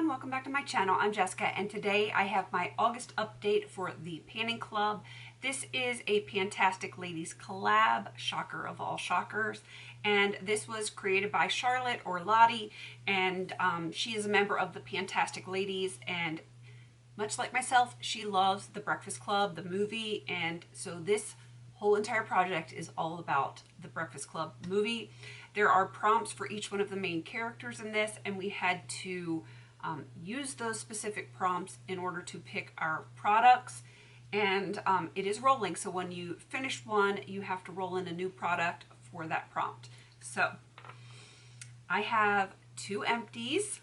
everyone, welcome back to my channel. I'm Jessica and today I have my August update for the Panning Club. This is a PANtastic Ladies collab, shocker of all shockers, and this was created by Charlotte or Lottie, and she is a member of the PANtastic Ladies, and much like myself, she loves The Breakfast Club, the movie, and so this whole entire project is all about The Breakfast Club movie. There are prompts for each one of the main characters in this, and we had to use those specific prompts in order to pick our products. And it is rolling, so when you finish one, you have to roll in a new product for that prompt. So I have 2 empties,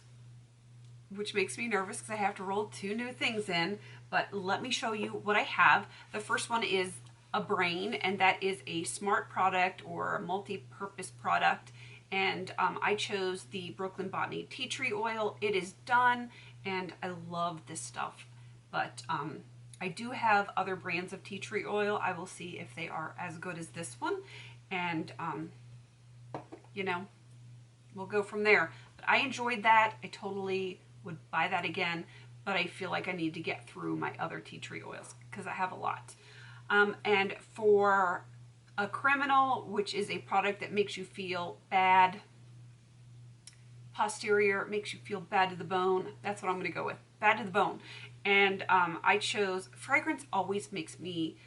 which makes me nervous because I have to roll 2 new things in, but let me show you what I have. The first one is a brain, and that is a smart product or a multi-purpose product, and I chose the Brooklyn Botany tea tree oil. It is done and I love this stuff, but I do have other brands of tea tree oil. I will see if they are as good as this one, and you know, we'll go from there. But I enjoyed that. I totally would buy that again, but I feel like I need to get through my other tea tree oils because I have a lot. And for a criminal, which is a product that makes you feel bad, posterior, makes you feel bad to the bone, that's what I'm going to go with, bad to the bone. And I chose, fragrance always makes me,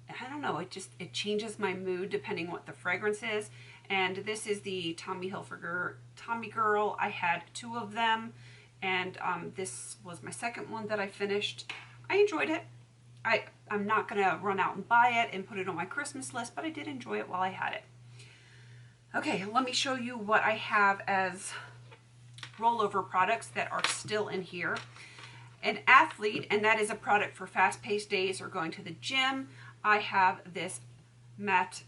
I don't know, it changes my mood depending what the fragrance is. And this is the Tommy Hilfiger Tommy Girl. I had 2 of them, and this was my second one that I finished. I enjoyed it. I'm not going to run out and buy it and put it on my Christmas list, but I did enjoy it while I had it. Okay, let me show you what I have as rollover products that are still in here. An athlete, and that is a product for fast-paced days or going to the gym. I have this matte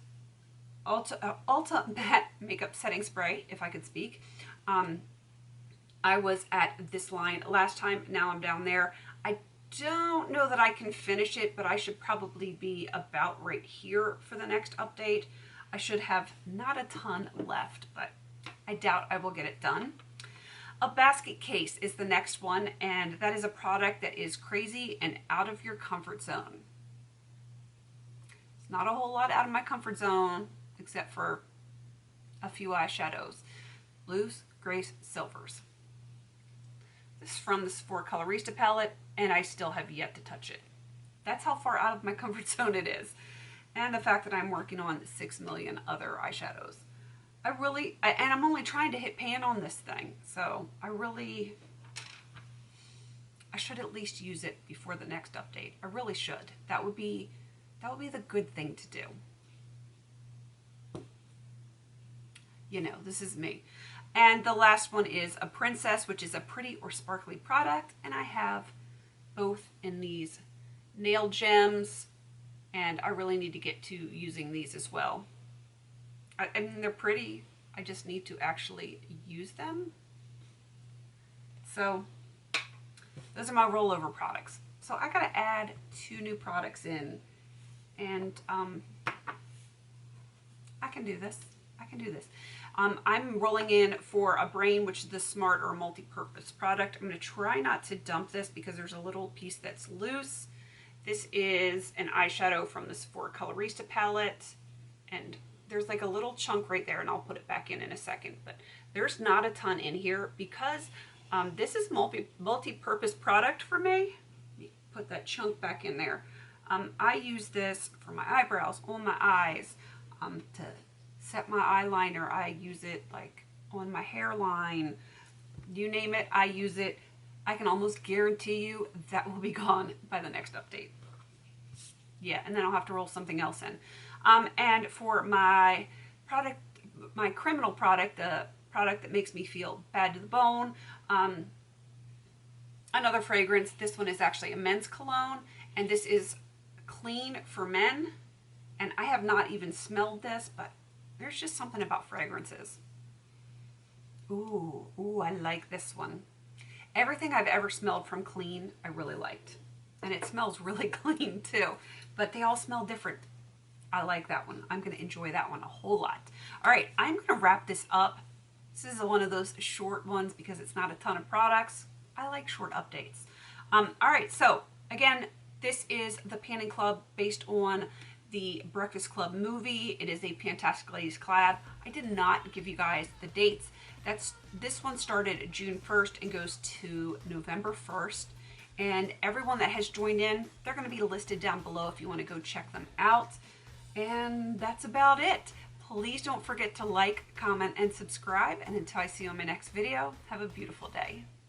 Ulta matte makeup setting spray, if I could speak. I was at this line last time, now I'm down there. I don't know that I can finish it, but I should probably be about right here for the next update. I should have not a ton left, but I doubt I will get it done. A basket case is the next one, and that is a product that is crazy and out of your comfort zone. It's not a whole lot out of my comfort zone, except for a few eyeshadows. Blues, grays, silvers. This is from this Colorista palette, and I still have yet to touch it. That's how far out of my comfort zone it is. And the fact that I'm working on 6 million other eyeshadows. And I'm only trying to hit pan on this thing, so I should at least use it before the next update. I really should. That would be the good thing to do. You know, this is me. And the last one is a princess, which is a pretty or sparkly product, and I have both in these nail gems, and I really need to get to using these as well. I mean, they're pretty, I just need to actually use them. So those are my rollover products. So I gotta add 2 new products in, and I can do this. I can do this. I'm rolling in for a brain, which is the smart or multi-purpose product. I'm going to try not to dump this because there's a little piece that's loose. This is an eyeshadow from this Colorista palette, and there's like a little chunk right there, and I'll put it back in a second. But there's not a ton in here because this is multi-purpose product for me. Let me put that chunk back in there. I use this for my eyebrows, on my eyes, to set my eyeliner. I use it like on my hairline, you name it, I use it. I can almost guarantee you that will be gone by the next update. Yeah, and then I'll have to roll something else in. And for my product, my criminal product, the product that makes me feel bad to the bone, another fragrance. This one is actually a men's cologne, and this is clean for men, and I have not even smelled this, but there's just something about fragrances. Ooh, I like this one. Everything I've ever smelled from Clean, I really liked. And it smells really clean too, but they all smell different. I like that one. I'm gonna enjoy that one a whole lot. All right, I'm gonna wrap this up. This is one of those short ones because it's not a ton of products. I like short updates. All right, so again, this is the Panning Club based on the Breakfast Club movie. It is a PANtastic Ladies collab. I did not give you guys the dates. This one started June 1st and goes to November 1st. And everyone that has joined in, they're going to be listed down below if you want to go check them out. And that's about it. Please don't forget to like, comment, and subscribe. And until I see you on my next video, have a beautiful day.